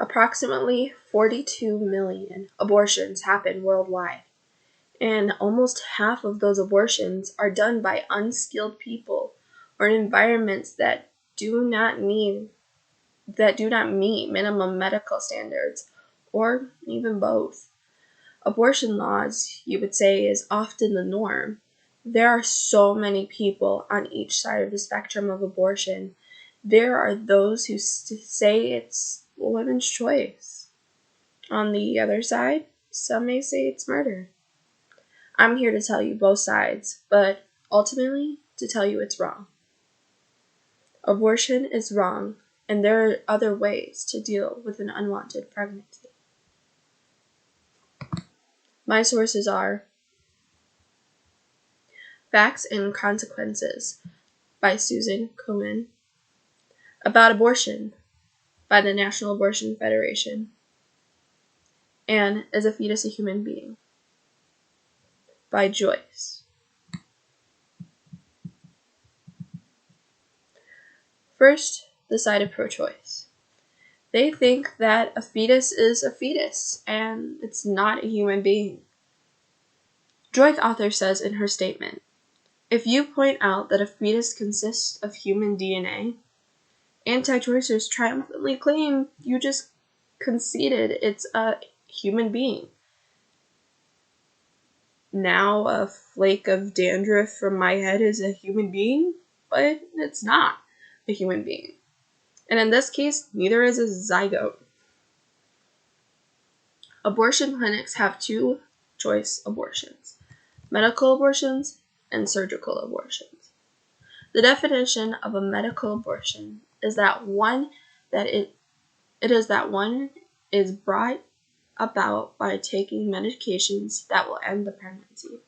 Approximately 42 million abortions happen worldwide, and almost half of those abortions are done by unskilled people or in environments that do not meet minimum medical standards, or even both. Abortion laws, you would say, is often the norm. There are so many people on each side of the spectrum of abortion. There are those who say it's a women's choice. On the other side, some may say it's murder. I'm here to tell you both sides, but ultimately to tell you it's wrong. Abortion is wrong, and there are other ways to deal with an unwanted pregnancy. My sources are Facts and Consequences by Susan Komen, About Abortion by the National Abortion Federation, and Is a Fetus a Human Being by Joyce. First, the side of pro-choice. They think that a fetus is a fetus and it's not a human being. Joy, the author, says in her statement, if you point out that a fetus consists of human DNA, anti-choicers triumphantly claim you just conceded it's a human being. Now a flake of dandruff from my head is a human being, but it's not a human being. And in this case, neither is a zygote. Abortion clinics have two choice abortions: medical abortions and surgical abortions. The definition of a medical abortion is that one is brought about by taking medications that will end the pregnancy.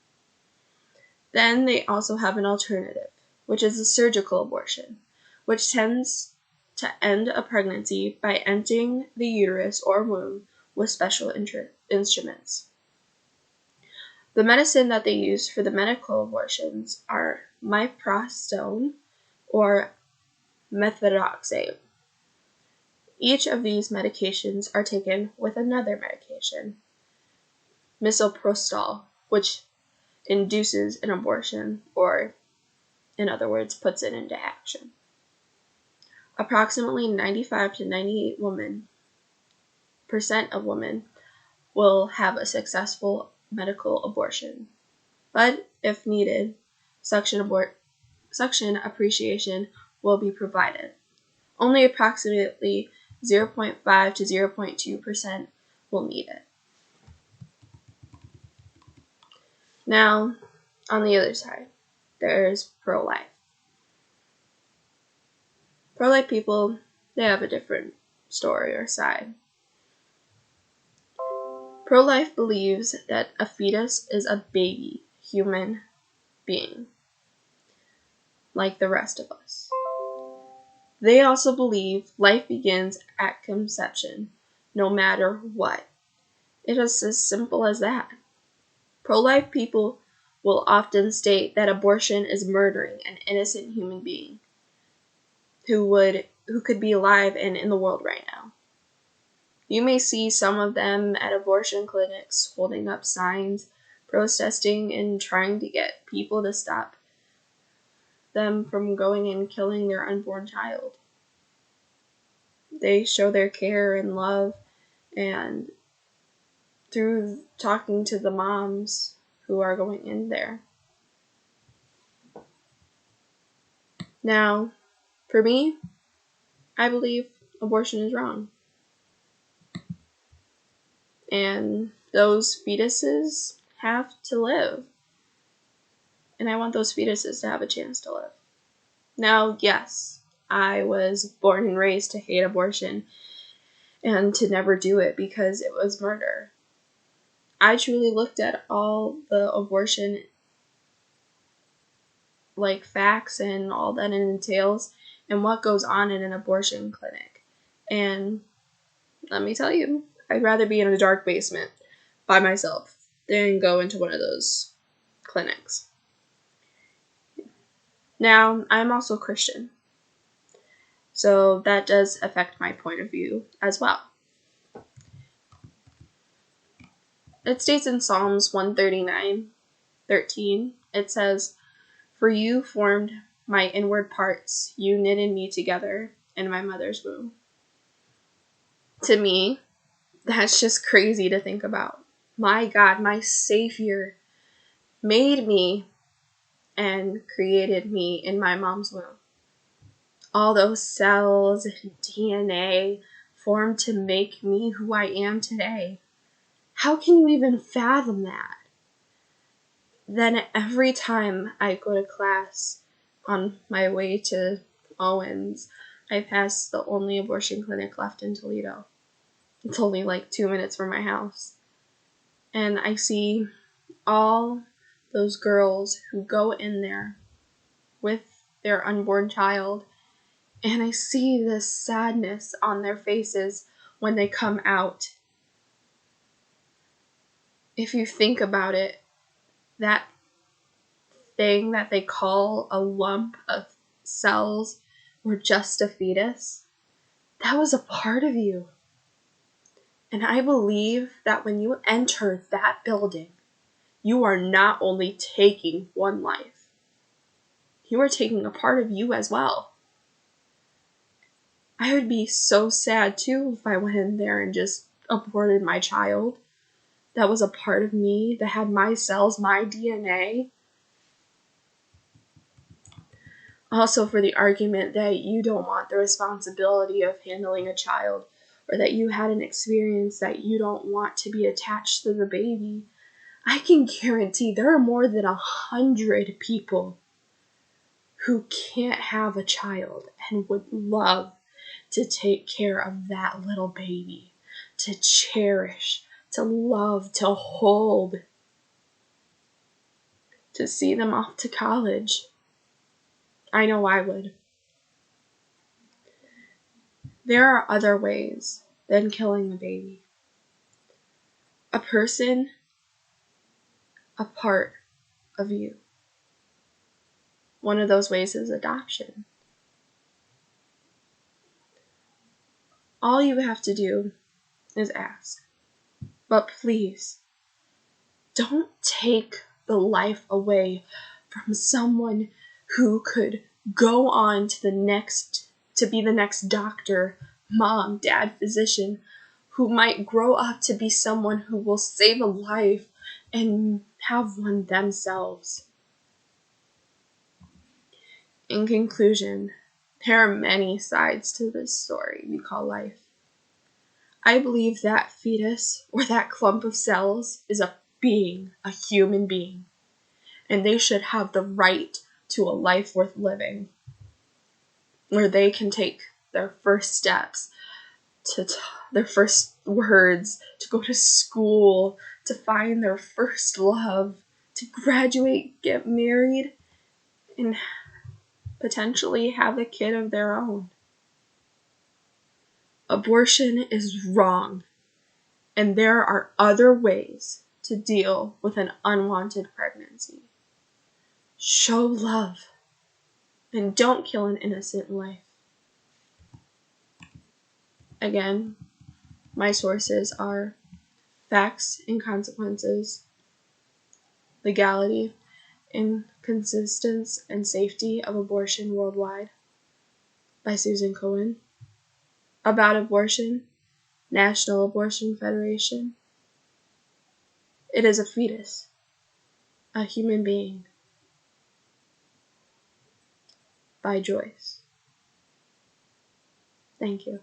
Then they also have an alternative, which is a surgical abortion, which tends to end a pregnancy by entering the uterus or womb with special instruments. The medicine that they use for the medical abortions are minestrone or methotrexate. Each of these medications are taken with another medication, misoprostol, which induces an abortion, or in other words, puts it into action. Approximately 95 to 98% of women will have a successful medical abortion, but if needed, suction appreciation will be provided. Only approximately 0.5 to 0.2% will need it. Now, on the other side, there's pro-life. Pro-life people, they have a different story or side. Pro-life believes that a fetus is a baby human being, like the rest of us. They also believe life begins at conception, no matter what. It is as simple as that. Pro-life people will often state that abortion is murdering an innocent human being who could be alive and in the world right now. You may see some of them at abortion clinics holding up signs, protesting, and trying to get people to stop them from going and killing their unborn child. They show their care and love, and through talking to the moms who are going in there. Now, for me, I believe abortion is wrong. And those fetuses have to live. And I want those fetuses to have a chance to live. Now, yes, I was born and raised to hate abortion and to never do it because it was murder. I truly looked at all the abortion facts and all that it entails and what goes on in an abortion clinic. And let me tell you, I'd rather be in a dark basement by myself than go into one of those clinics. Now, I'm also Christian, so that does affect my point of view as well. It states in Psalms 139:13, it says, "For you formed my inward parts, you knitted me together in my mother's womb." To me, that's just crazy to think about. My God, my Savior made me and created me in my mom's womb. All those cells and DNA formed to make me who I am today. How can you even fathom that? Then every time I go to class on my way to Owens, I pass the only abortion clinic left in Toledo. It's only like 2 minutes from my house. And I see all those girls who go in there with their unborn child, and I see this sadness on their faces when they come out. If you think about it, that thing that they call a lump of cells or just a fetus, that was a part of you. And I believe that when you enter that building, you are not only taking one life, you are taking a part of you as well. I would be so sad too if I went in there and just aborted my child. That was a part of me, that had my cells, my DNA. Also, for the argument that you don't want the responsibility of handling a child, or that you had an experience that you don't want to be attached to the baby, I can guarantee there are more than 100 people who can't have a child and would love to take care of that little baby, to cherish, to love, to hold, to see them off to college. I know I would. There are other ways than killing the baby. A person, a part of you. One of those ways is adoption. All you have to do is ask. But please, don't take the life away from someone who could go on to be the next doctor, mom, dad, physician, who might grow up to be someone who will save a life and have one themselves. In conclusion, there are many sides to this story we call life. I believe that fetus, or that clump of cells, is a being, a human being, and they should have the right to a life worth living, where they can take their first steps, their first words, to go to school, to find their first love, to graduate, get married, and potentially have a kid of their own. Abortion is wrong, and there are other ways to deal with an unwanted pregnancy. Show love, and don't kill an innocent life. Again, my sources are Facts and Consequences, Legality, Inconsistence, and Safety of Abortion Worldwide by Susan Cohen, About Abortion, National Abortion Federation, It is a Fetus, a Human Being by Joyce. Thank you.